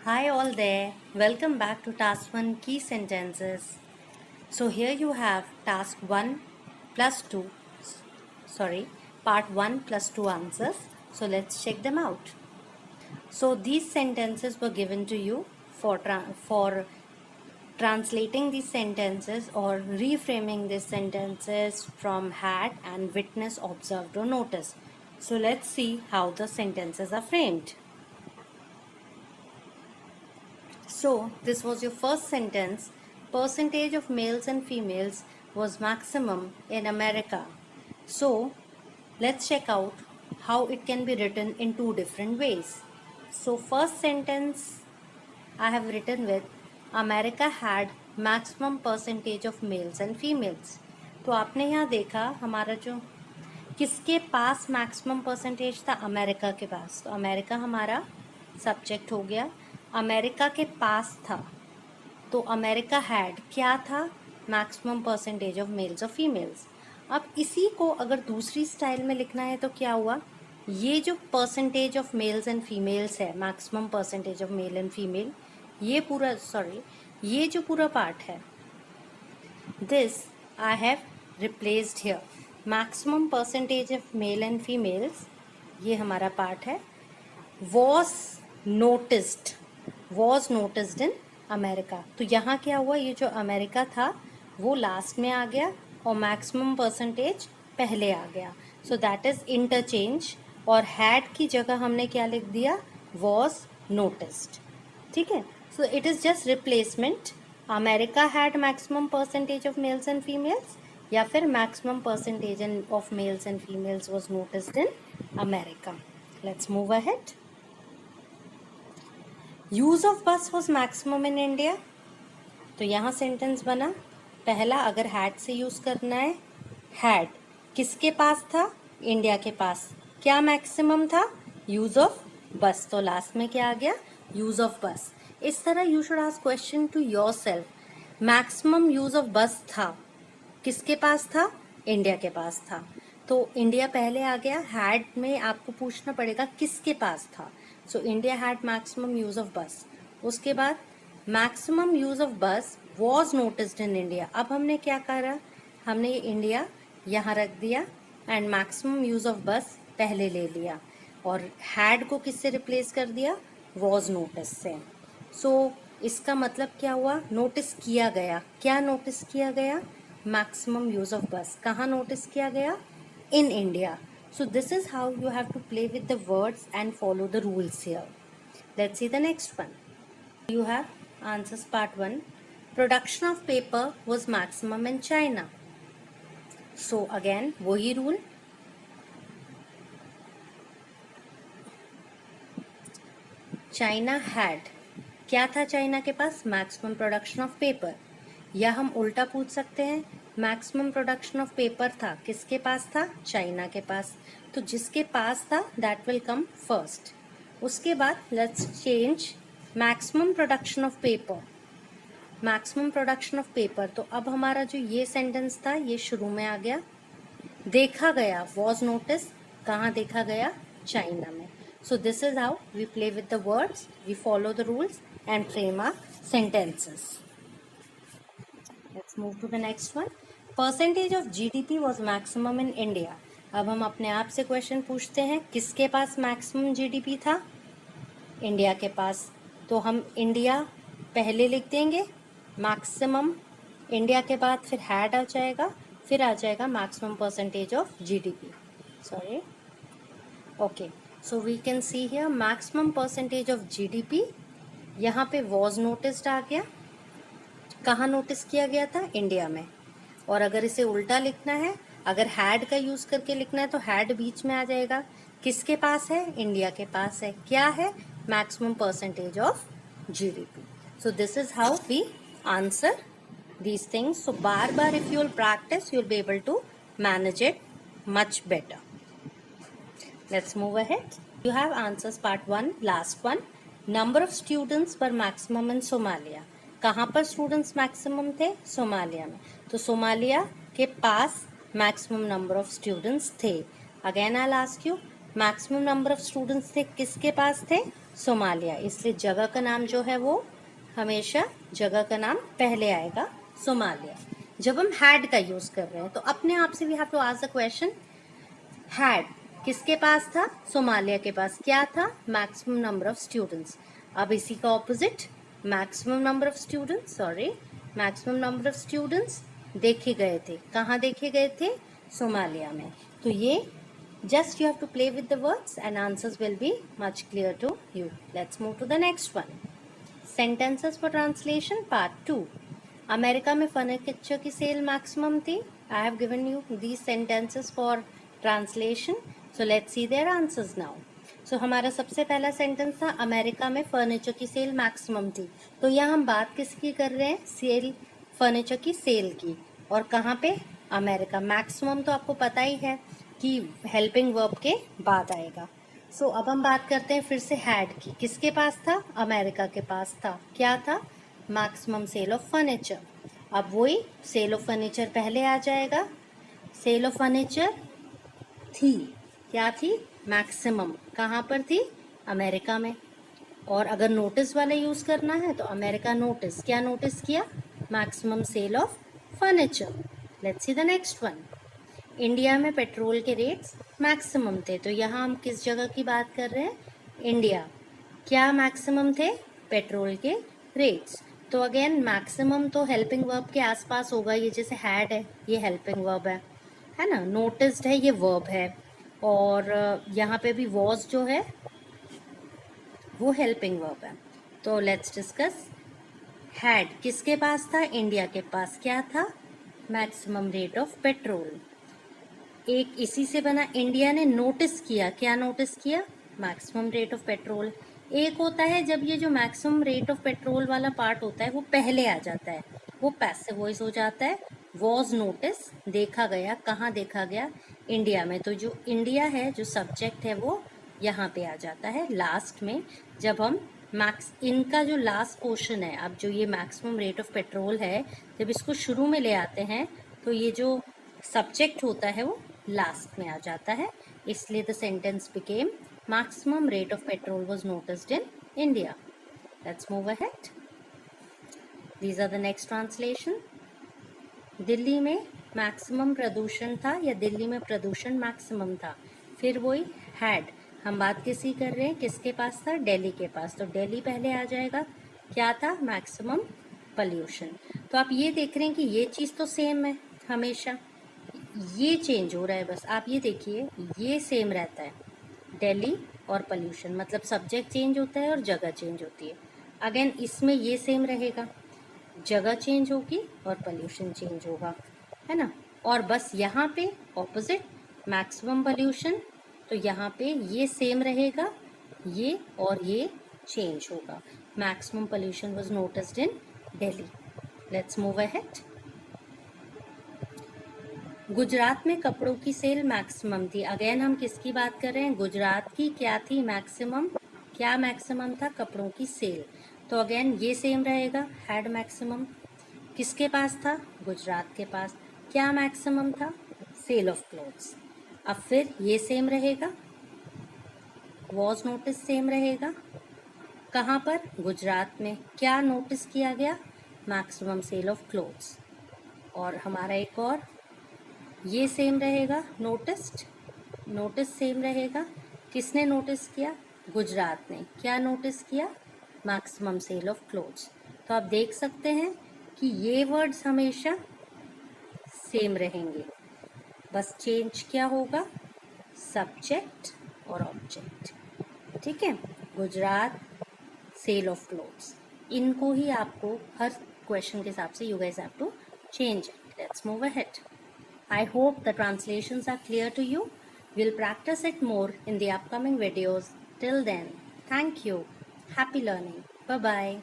Hi all there, welcome back to Task 1 Key Sentences. So here you have Task 1 plus 2, Part 1 plus 2 answers. So let's check them out. So these sentences were given to you for translating these sentences or reframing these sentences from had and witness, observed or noticed. So let's see how the sentences are framed. So, this was your first sentence. Percentage of males and females was maximum in America. So, let's check out how it can be written in two different ways. So, first sentence I have written with America had maximum percentage of males and females. तो आपने यहाँ देखा हमारा जो किसके पास maximum percentage था, America के पास. तो अमेरिका हमारा सब्जेक्ट हो गया. अमेरिका के पास था तो अमेरिका हैड क्या था, मैक्सिमम परसेंटेज ऑफ मेल्स और फीमेल्स. अब इसी को अगर दूसरी स्टाइल में लिखना है तो क्या हुआ, ये जो percentage of males and females है, maximum percentage of male and female, ये जो पूरा पार्ट है, this I have replaced here. Maximum percentage of male and females, ये हमारा पार्ट है, वॉज नोटिस्ड इन अमेरिका. तो यहाँ क्या हुआ, ये जो अमेरिका था वो लास्ट में आ गया और मैक्सिमम परसेंटेज पहले आ गया. So that is interchange. और हैड की जगह हमने क्या लिख दिया, वॉज नोटिस्ड. ठीक है. So it is just replacement. America had maximum percentage of males and females, या फिर maximum percentage of males and females was noticed in America. Let's move ahead. Use of बस वॉज मैक्सिमम इन इंडिया. तो यहाँ sentence बना, पहला अगर had से use करना है, हैड किसके पास था, इंडिया के पास. क्या मैक्सिमम था, यूज ऑफ बस. तो लास्ट में क्या आ गया, यूज ऑफ बस. इस तरह you should ask question to yourself. Maximum use of bus था, किसके पास था, इंडिया के पास था. तो इंडिया पहले आ गया. हैड में आपको पूछना पड़ेगा किसके पास था. So India had maximum use of बस. उसके बाद मैक्सिमम यूज ऑफ बस वॉज नोटिस्ड इन इंडिया. अब हमने क्या करा, हमने ये इंडिया यहाँ रख दिया एंड मैक्सिमम यूज ऑफ बस पहले ले लिया और हैड को किससे रिप्लेस कर दिया, वॉज नोटिस से. सो इसका मतलब क्या हुआ, नोटिस किया गया. क्या नोटिस किया गया, मैक्सिमम यूज ऑफ बस. कहाँ नोटिस किया गया, in India. So this is how you have to play with the words and follow the rules here. Let's see the next one. You have answers part 1. Production of paper was maximum in China. So again वही rule. China had, क्या था China के पास, maximum production of paper. या हम उल्टा पूछ सकते हैं, मैक्सिमम प्रोडक्शन ऑफ पेपर था, किसके पास था, चाइना के पास. तो जिसके पास था दैट विल कम फर्स्ट. उसके बाद let's change maximum production of paper. Maximum production of paper. तो अब हमारा जो ये सेंटेंस था ये शुरू में आ गया. देखा गया, वॉज नोटिस. कहाँ देखा गया, चाइना में. So this is how we play with the words, we follow the rules and frame our sentences. Let's move to the next one. Percentage of GDP was maximum in India. अब हम अपने आप से question पूछते हैं, किसके पास maximum GDP था, India के पास. तो हम इंडिया पहले लिख देंगे, मैक्सिमम इंडिया के बाद फिर हैड आ जाएगा, फिर आ जाएगा maximum percentage of GDP. Sorry, okay. So we can see here maximum percentage of GDP. यहाँ पे वॉज नोटिस्ड आ गया. कहाँ नोटिस किया गया था, इंडिया में. और अगर इसे उल्टा लिखना है, अगर हैड का यूज करके लिखना है तो हैड बीच में आ जाएगा. किसके पास है, इंडिया के पास है. क्या है, maximum percentage of GDP. So this is how we answer these things. So बार बार if you will practice you will be able to manage it much better. Let's move ahead. You have answers part 1, last one. Number of students were maximum in Somalia. कहाँ पर students maximum थे, Somalia में. तो Somalia के पास maximum number of students थे. Again I will ask you, maximum number of students थे किसके पास थे, सोमालिया, इसलिए जगह का नाम जो है वो हमेशा जगह का नाम पहले आएगा, सोमालिया। जब हम हैड का यूज कर रहे हैं तो अपने आप से we have to ask the question, had किसके पास था? सोमालिया के पास। क्या था? Maximum number of students. अब इसी का opposite, maximum number of students, sorry, maximum number of students देखे गए थे। कहाँ देखे गए थे? सोमालिया में। तो ये just you have to play with the words and answers will be much clear to you. Let's move to the next one. Sentences for translation part 2. America में फर्नीचर की सेल मैक्सिमम थी. I have given you these sentences for translation. So let's see their answers now. So हमारा सबसे पहला sentence था America में furniture की cell maximum थी. तो यहाँ हम बात किसकी कर रहे हैं? सेल, फर्नीचर की सेल की. और कहाँ पे? अमेरिका. मैक्सिमम तो आपको पता ही है कि हेल्पिंग वर्ब के बाद आएगा. सो अब हम बात करते हैं फिर से हैड की. किसके पास था? अमेरिका के पास था. क्या था? Maximum sale of furniture. अब वही सेल ऑफ फर्नीचर पहले आ जाएगा. सेल ऑफ फर्नीचर थी. क्या थी? मैक्सिमम. कहाँ पर थी? अमेरिका में. और अगर नोटिस वाला यूज करना है तो अमेरिका नोटिस. क्या नोटिस किया? Maximum sale of furniture. Let's see the next one. India में पेट्रोल के रेट्स मैक्सिमम थे. तो यहाँ हम किस जगह की बात कर रहे हैं? इंडिया. क्या मैक्सिमम थे? पेट्रोल के रेट्स. तो अगेन मैक्सिमम तो हेल्पिंग वर्ब के आसपास होगा. ये जैसे हैड है, ये हेल्पिंग वर्ब है ना. नोटिस्ड है, ये वर्ब है. और यहाँ पे भी वॉज जो है वो हेल्पिंग वर्ब है. तो लेट्स डिस्कस. हैड किसके पास था? इंडिया के पास. क्या था? Maximum rate of petrol. एक इसी से बना, इंडिया ने नोटिस किया. क्या नोटिस किया? Maximum rate of petrol. एक होता है जब ये जो मैक्सिमम रेट ऑफ पेट्रोल वाला पार्ट होता है वो पहले आ जाता है, वो पैसिव वॉइस हो जाता है. वॉज नोटिस, देखा गया. कहाँ देखा गया? इंडिया में. तो जो इंडिया है, जो सब्जेक्ट है, वो यहाँ पे आ जाता है लास्ट में. जब हम इनका जो लास्ट पोर्शन है, अब जो ये मैक्सिमम रेट ऑफ पेट्रोल है, जब इसको शुरू में ले आते हैं तो ये जो सब्जेक्ट होता है वो लास्ट में आ जाता है. इसलिए the sentence became maximum rate of petrol was noticed in India. Let's move ahead. These are the next translation. Delhi में मैक्सिमम प्रदूषण था, या दिल्ली में प्रदूषण मैक्सिमम था. फिर वही हैड. हम बात किसी कर रहे हैं, किसके पास था? दिल्ली के पास. तो दिल्ली पहले आ जाएगा. क्या था? Maximum pollution. तो आप ये देख रहे हैं कि ये चीज़ तो सेम है हमेशा, ये चेंज हो रहा है बस. आप ये देखिए, ये सेम रहता है, दिल्ली और पोल्यूशन. मतलब सब्जेक्ट चेंज होता है और जगह चेंज होती है. अगेन इसमें ये सेम रहेगा, जगह चेंज होगी और पोल्यूशन चेंज होगा, है ना. और बस यहाँ पे ऑपोजिट, मैक्सिमम पोल्यूशन. तो यहाँ पे ये सेम रहेगा, ये और ये चेंज होगा. Maximum pollution was noticed in Delhi. Let's move ahead. Gujarat में कपड़ों की सेल मैक्सिमम थी. अगेन हम किसकी बात कर रहे हैं? गुजरात की. क्या थी? मैक्सिमम. क्या मैक्सिमम था? कपड़ों की सेल. तो अगेन ये सेम रहेगा, हैड मैक्सिमम. किसके पास था? गुजरात के पास. क्या मैक्सिमम था? Sale of clothes. अब फिर ये सेम रहेगा, वॉज नोटिस सेम रहेगा. कहाँ पर? गुजरात में. क्या नोटिस किया गया? Maximum sale of clothes. और हमारा एक और, ये सेम रहेगा, नोटिस्ड. नोटिस सेम रहेगा. किसने नोटिस किया? गुजरात ने. क्या नोटिस किया? Maximum sale of clothes. तो आप देख सकते हैं कि ये वर्ड्स हमेशा सेम रहेंगे, बस चेंज क्या होगा? सब्जेक्ट और ऑब्जेक्ट. ठीक है. गुजरात, सेल ऑफ क्लोथ्स, इनको ही आपको हर क्वेश्चन के हिसाब से you guys have to change. Let's move ahead. I hope the translations are clear to you. We'll practice it more in the upcoming videos. Till then, thank you. Happy learning. Bye-bye.